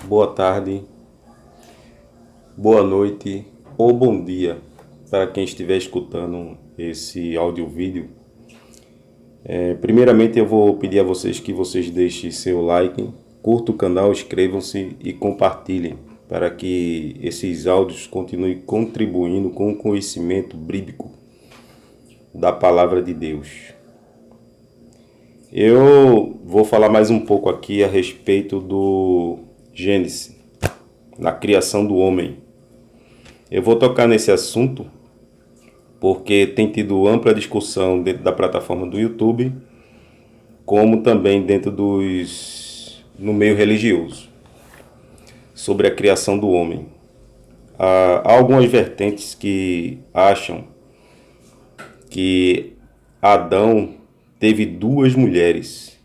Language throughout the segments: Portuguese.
boa tarde, boa noite ou bom dia para quem estiver escutando esse áudio-vídeo. Primeiramente eu vou pedir a vocês que vocês deixem seu like, curtam o canal, inscrevam-se e compartilhem para que esses áudios continuem contribuindo com o conhecimento bíblico da Palavra de Deus. Eu vou falar mais um pouco aqui a respeito do Gênesis, na criação do homem. Eu vou tocar nesse assunto porque tem tido ampla discussão dentro da plataforma do YouTube, como também no meio religioso, sobre a criação do homem. Há algumas vertentes que acham que Adão teve duas mulheres.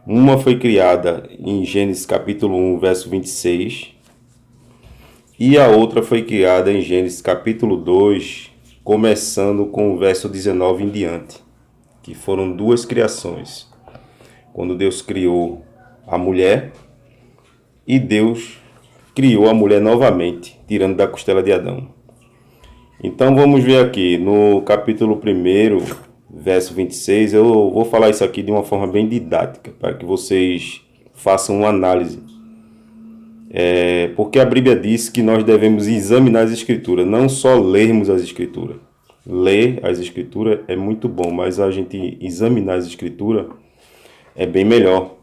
Uma foi criada em Gênesis capítulo 1, verso 26, e a outra foi criada em Gênesis capítulo 2, começando com o verso 19 em diante, que foram duas criações. Quando Deus criou a mulher e Deus criou a mulher novamente, tirando da costela de Adão. Então vamos ver aqui no capítulo 1, verso 26, eu vou falar isso aqui de uma forma bem didática, para que vocês façam uma análise. Porque a Bíblia diz que nós devemos examinar as Escrituras, não só lermos as Escrituras. Ler as Escrituras é muito bom, mas a gente examinar as Escrituras é bem melhor.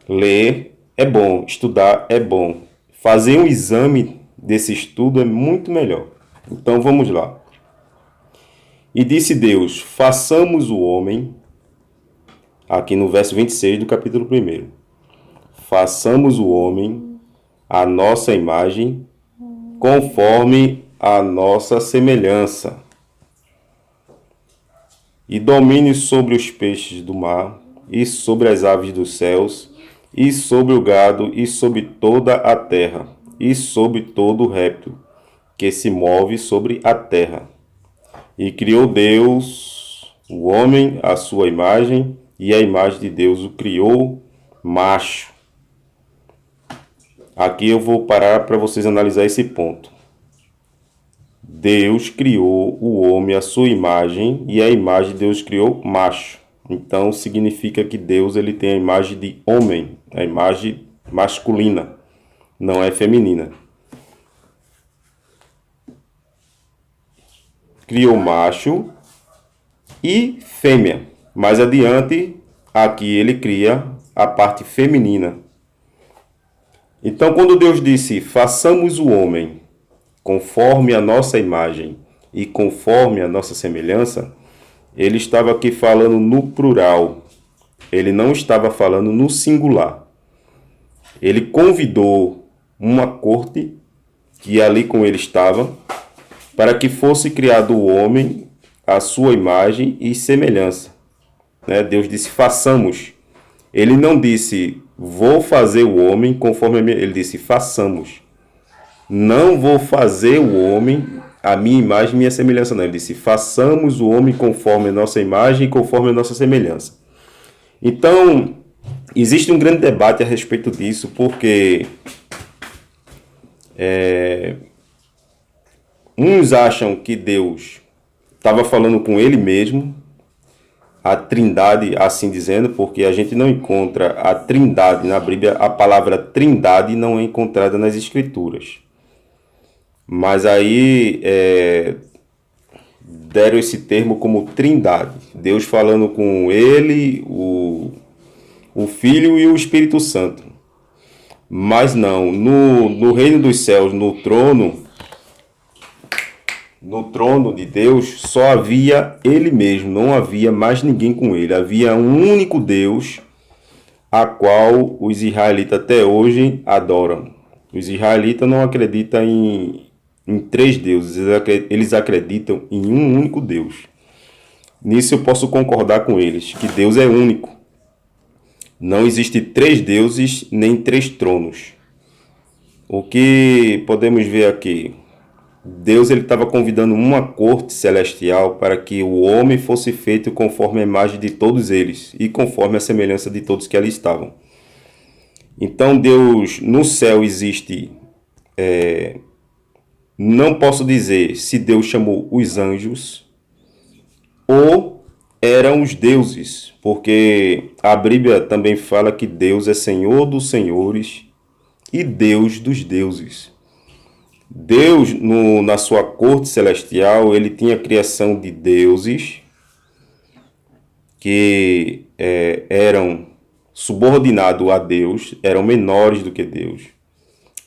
Ler é bom, estudar é bom. Fazer um exame desse estudo é muito melhor. Então vamos lá. E disse Deus, façamos o homem, aqui no verso 26 do capítulo 1. Façamos o homem a nossa imagem, conforme a nossa semelhança. E domine sobre os peixes do mar, e sobre as aves dos céus, e sobre o gado, e sobre toda a terra, e sobre todo o réptil que se move sobre a terra. E criou Deus o homem à sua imagem, e a imagem de Deus o criou macho. Aqui eu vou parar para vocês analisar esse ponto. Deus criou o homem à sua imagem, e a imagem de Deus criou macho. Então significa que Deus ele tem a imagem de homem, a imagem masculina, não é feminina. Criou macho e fêmea. Mais adiante, aqui ele cria a parte feminina. Então, quando Deus disse, façamos o homem conforme a nossa imagem e conforme a nossa semelhança, ele estava aqui falando no plural. Ele não estava falando no singular. Ele convidou uma corte que ali com ele estava, para que fosse criado o homem à sua imagem e semelhança. Deus disse, façamos. Ele não disse, vou fazer o homem conforme a minha... Ele disse, façamos. Não vou fazer o homem a minha imagem e minha semelhança, não. Ele disse, façamos o homem conforme a nossa imagem e conforme a nossa semelhança. Então, existe um grande debate a respeito disso, porque uns acham que Deus estava falando com ele mesmo, a trindade, assim dizendo, porque a gente não encontra a trindade na Bíblia, a palavra trindade não é encontrada nas Escrituras. Mas aí deram esse termo como trindade. Deus falando com ele, o Filho e o Espírito Santo. Mas não, no reino dos céus, no trono de Deus, só havia ele mesmo, não havia mais ninguém com ele. Havia um único Deus, a qual os israelitas até hoje adoram. Os israelitas não acreditam em três deuses, eles acreditam em um único Deus. Nisso eu posso concordar com eles, que Deus é único. Não existe três deuses, nem três tronos. O que podemos ver aqui? Deus estava convidando uma corte celestial para que o homem fosse feito conforme a imagem de todos eles e conforme a semelhança de todos que ali estavam. Então Deus, no céu existe, não posso dizer se Deus chamou os anjos ou eram os deuses, porque a Bíblia também fala que Deus é Senhor dos senhores e Deus dos deuses. Deus, na sua corte celestial, ele tinha a criação de deuses que eram subordinados a Deus, eram menores do que Deus,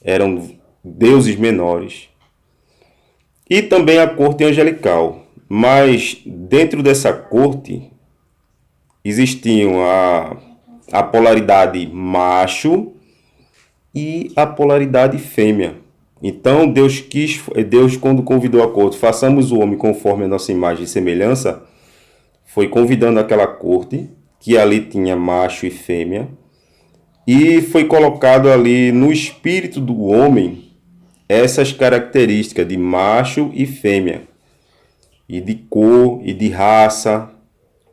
eram deuses menores, e também a corte angelical. Mas dentro dessa corte existiam a polaridade macho e a polaridade fêmea. Então Deus quando convidou a corte, façamos o homem conforme a nossa imagem e semelhança, foi convidando aquela corte, que ali tinha macho e fêmea, e foi colocado ali no espírito do homem essas características de macho e fêmea, e de cor e de raça.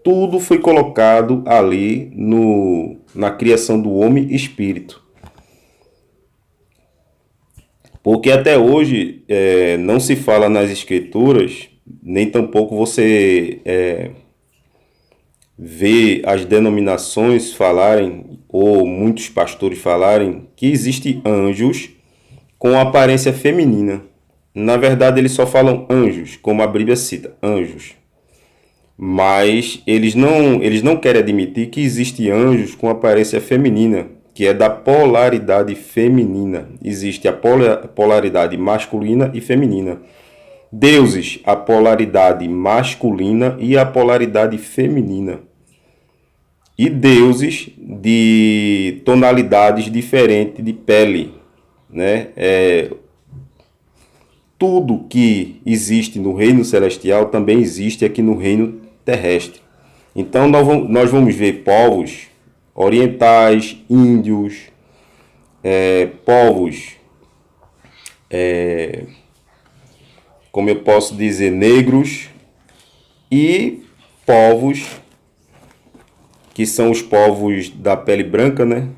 Tudo foi colocado ali na criação do homem espírito. Porque até hoje não se fala nas escrituras, nem tampouco você vê as denominações falarem, ou muitos pastores falarem, que existem anjos com aparência feminina. Na verdade, eles só falam anjos, como a Bíblia cita, anjos. Mas eles não querem admitir que existem anjos com aparência feminina, que é da polaridade feminina. Existe a polaridade masculina e feminina. Deuses, a polaridade masculina e a polaridade feminina. E deuses de tonalidades diferentes de pele, né? Tudo que existe no reino celestial também existe aqui no reino terrestre. Então nós vamos ver povos orientais, índios, povos, como eu posso dizer, negros, e povos que são os povos da pele branca, né?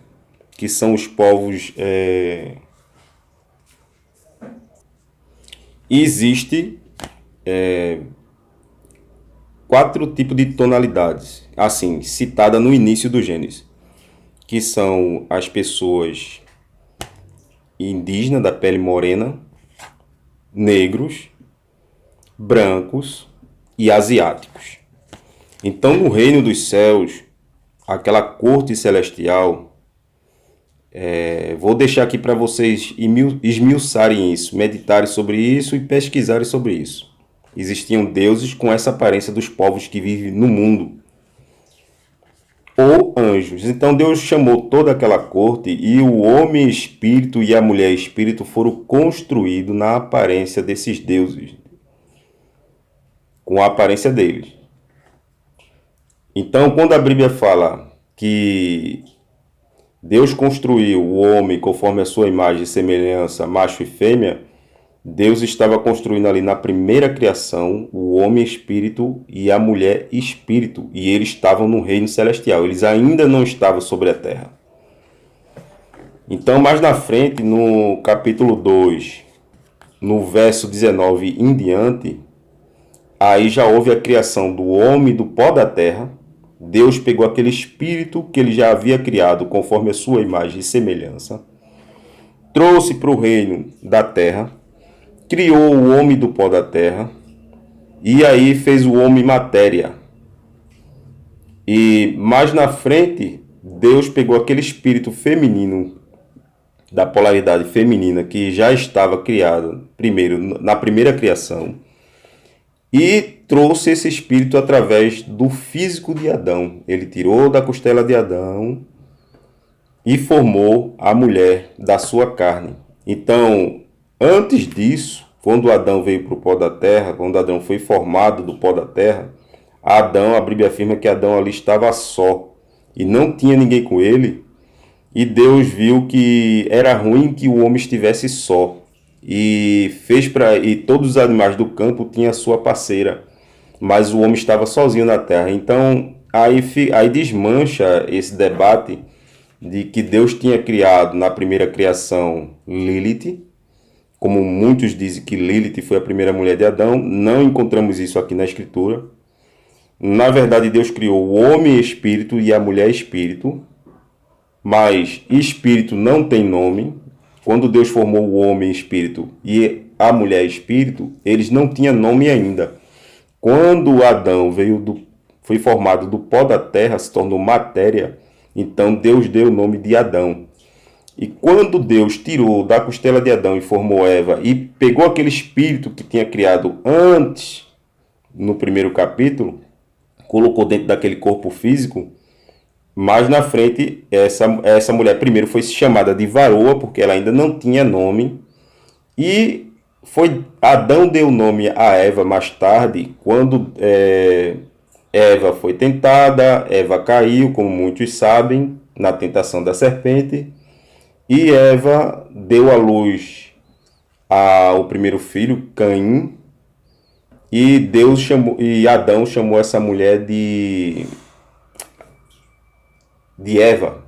Que são os povos... Existe 4 tipos de tonalidades, assim, citada no início do Gênesis, que são as pessoas indígenas da pele morena, negros, brancos e asiáticos. Então, no reino dos céus, aquela corte celestial, vou deixar aqui para vocês esmiuçarem isso, meditarem sobre isso e pesquisarem sobre isso. Existiam deuses com essa aparência dos povos que vivem no mundo, ou anjos. Então Deus chamou toda aquela corte, e o homem espírito e a mulher espírito foram construídos na aparência desses deuses, com a aparência deles. Então, quando a Bíblia fala que Deus construiu o homem conforme a sua imagem e semelhança, macho e fêmea, Deus estava construindo ali na primeira criação o homem espírito e a mulher espírito, e eles estavam no reino celestial, eles ainda não estavam sobre a terra. Então, mais na frente, no capítulo 2, no verso 19 em diante, aí já houve a criação do homem do pó da terra. Deus pegou aquele espírito que ele já havia criado conforme a sua imagem e semelhança, trouxe para o reino da terra, criou o homem do pó da terra, e aí fez o homem matéria. E mais na frente, Deus pegou aquele espírito feminino, da polaridade feminina, que já estava criado na primeira criação, e trouxe esse espírito através do físico de Adão. Ele tirou da costela de Adão e formou a mulher da sua carne. Então, antes disso, quando Adão veio para o pó da terra, quando Adão foi formado do pó da terra, Adão, a Bíblia afirma que Adão ali estava só e não tinha ninguém com ele, e Deus viu que era ruim que o homem estivesse só. E todos os animais do campo tinham a sua parceira, mas o homem estava sozinho na terra. Então aí desmancha esse debate de que Deus tinha criado na primeira criação Lilith, como muitos dizem que Lilith foi a primeira mulher de Adão. Não encontramos isso aqui na Escritura. Na verdade, Deus criou o homem espírito e a mulher espírito, mas espírito não tem nome. Quando Deus formou o homem espírito e a mulher espírito, eles não tinham nome ainda. Quando Adão foi formado do pó da terra, se tornou matéria, então Deus deu o nome de Adão. E quando Deus tirou da costela de Adão e formou Eva e pegou aquele espírito que tinha criado antes, no primeiro capítulo, colocou dentro daquele corpo físico, mais na frente, essa mulher primeiro foi chamada de varoa, porque ela ainda não tinha nome, e Adão deu nome a Eva mais tarde, quando Eva foi tentada, Eva caiu, como muitos sabem, na tentação da serpente, e Eva deu à luz ao primeiro filho, Caim, e Adão chamou essa mulher de Eva.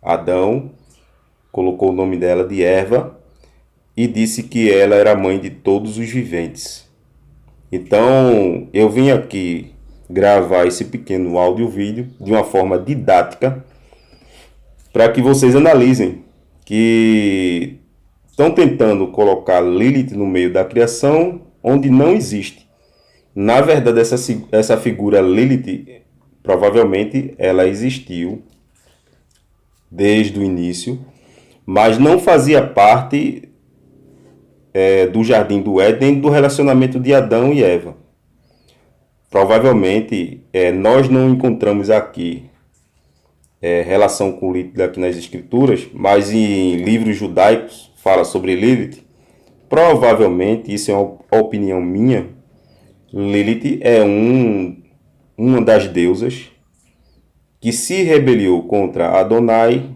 Adão colocou o nome dela de Eva e disse que ela era a mãe de todos os viventes. Então, eu vim aqui gravar esse pequeno áudio-vídeo de uma forma didática para que vocês analisem que estão tentando colocar Lilith no meio da criação, onde não existe. Na verdade, essa figura Lilith, provavelmente ela existiu desde o início, mas não fazia parte do Jardim do Éden, do relacionamento de Adão e Eva. Provavelmente nós não encontramos aqui relação com Lilith aqui nas Escrituras, mas em livros judaicos fala sobre Lilith. Provavelmente, isso é uma opinião minha, Lilith é uma das deusas que se rebeliou contra Adonai,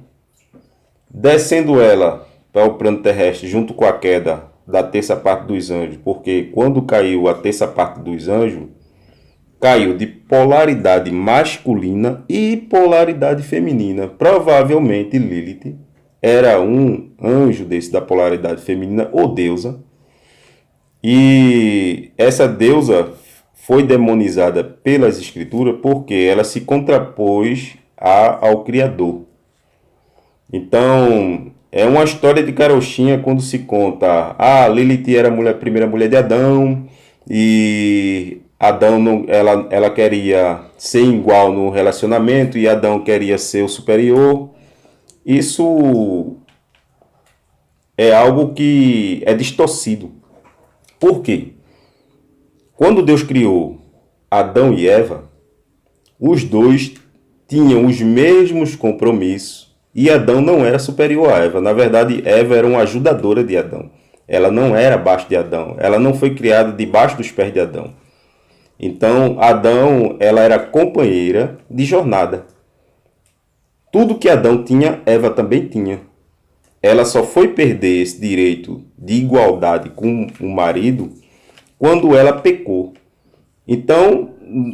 descendo ela para o plano terrestre junto com a queda da terça parte dos anjos, porque quando caiu a terça parte dos anjos, caiu de polaridade masculina e polaridade feminina. Provavelmente Lilith era um anjo desse da polaridade feminina ou deusa. E essa deusa foi demonizada pelas escrituras porque ela se contrapôs ao Criador. Então, é uma história de carochinha quando se conta: Lilith era a primeira mulher de Adão e Adão ela queria ser igual no relacionamento e Adão queria ser o superior. Isso é algo que é distorcido. Por quê? Quando Deus criou Adão e Eva, os dois tinham os mesmos compromissos e Adão não era superior a Eva. Na verdade, Eva era uma ajudadora de Adão. Ela não era abaixo de Adão. Ela não foi criada debaixo dos pés de Adão. Então, Adão, ela era companheira de jornada. Tudo que Adão tinha, Eva também tinha. Ela só foi perder esse direito de igualdade com o marido quando ela pecou. Então,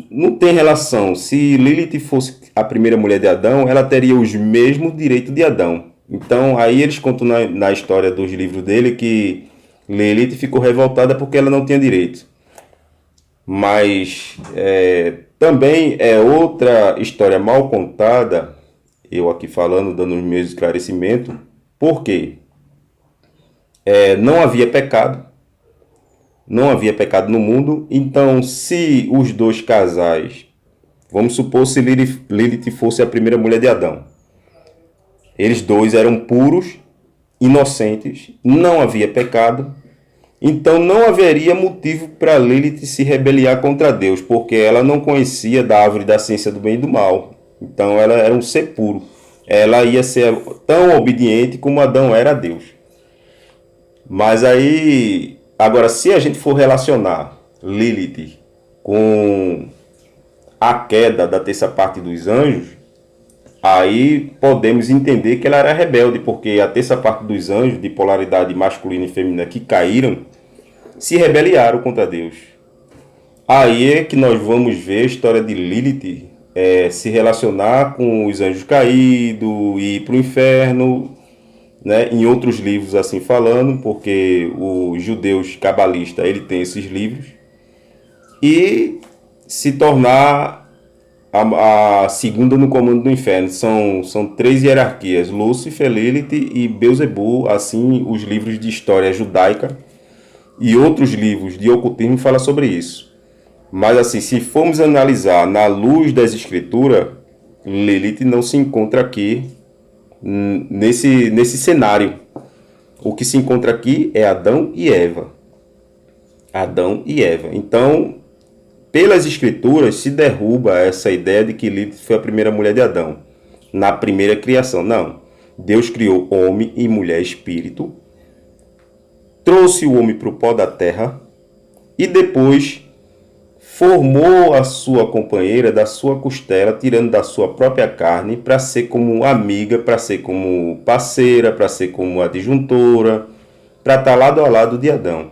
não tem relação. Se Lilith fosse a primeira mulher de Adão, ela teria os mesmos direitos de Adão. Então, aí eles contam na história dos livros dele que Lilith ficou revoltada porque ela não tinha direito. Mas também é outra história mal contada, eu aqui falando, dando os meus esclarecimentos. Por quê? Não havia pecado. Não havia pecado no mundo. Então, se os dois casais, vamos supor se Lilith fosse a primeira mulher de Adão, eles dois eram puros, inocentes, não havia pecado. Então não haveria motivo para Lilith se rebeliar contra Deus, porque ela não conhecia da árvore da ciência do bem e do mal. Então ela era um ser puro. Ela ia ser tão obediente como Adão era a Deus. Mas aí, agora, se a gente for relacionar Lilith com a queda da terça parte dos anjos, aí podemos entender que ela era rebelde, porque a terça parte dos anjos, de polaridade masculina e feminina, que caíram, se rebeliaram contra Deus. Aí é que nós vamos ver a história de Lilith se relacionar com os anjos caídos, ir para o inferno, né? Em outros livros assim falando, porque os judeus cabalistas ele tem esses livros, e se tornar a segunda no comando do inferno. São três hierarquias: Lúcifer, Lilith e Beelzebul, assim os livros de história judaica e outros livros de ocultismo falam sobre isso. Mas assim, se formos analisar na luz das escrituras, Lilith não se encontra aqui nesse cenário. O que se encontra aqui é Adão e Eva. Adão e Eva. Então, pelas escrituras, se derruba essa ideia de que Lilith foi a primeira mulher de Adão, na primeira criação. Não. Deus criou homem e mulher espírito, trouxe o homem para o pó da terra e depois formou a sua companheira da sua costela, tirando da sua própria carne, para ser como amiga, para ser como parceira, para ser como adjuntora, para estar lado a lado de Adão.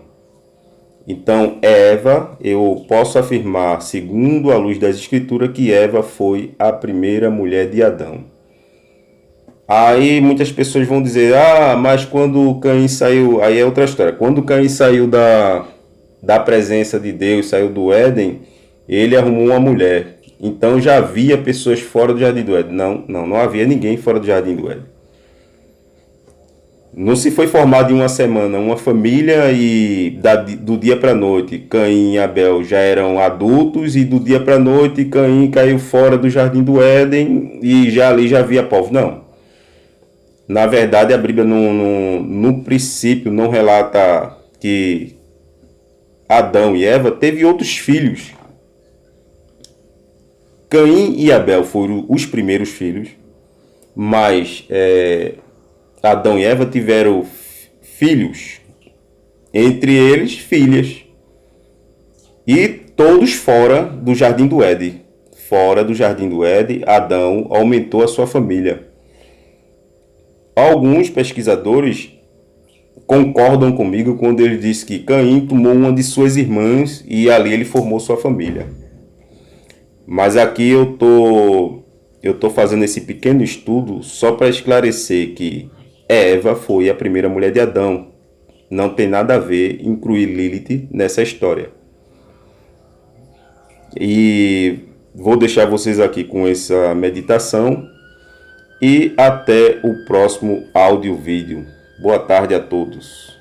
Então, Eva, eu posso afirmar, segundo a luz das escrituras, que Eva foi a primeira mulher de Adão. Aí muitas pessoas vão dizer, mas quando Caim saiu, aí é outra história. Quando Caim saiu da presença de Deus, saiu do Éden, ele arrumou uma mulher. Então já havia pessoas fora do Jardim do Éden. Não havia ninguém fora do Jardim do Éden. Não se foi formado em uma semana uma família e do dia para a noite Caim e Abel já eram adultos e do dia para a noite Caim caiu fora do Jardim do Éden e ali já havia povo. Não. Na verdade, a Bíblia no princípio não relata que Adão e Eva teve outros filhos. Caim e Abel foram os primeiros filhos, mas Adão e Eva tiveram filhos, entre eles filhas, e todos fora do Jardim do Éden. Fora do Jardim do Éden, Adão aumentou a sua família. Alguns pesquisadores concordam comigo quando ele diz que Caim tomou uma de suas irmãs e ali ele formou sua família. Mas aqui eu tô fazendo esse pequeno estudo só para esclarecer que Eva foi a primeira mulher de Adão. Não tem nada a ver incluir Lilith nessa história. E vou deixar vocês aqui com essa meditação e até o próximo áudio vídeo. Boa tarde a todos.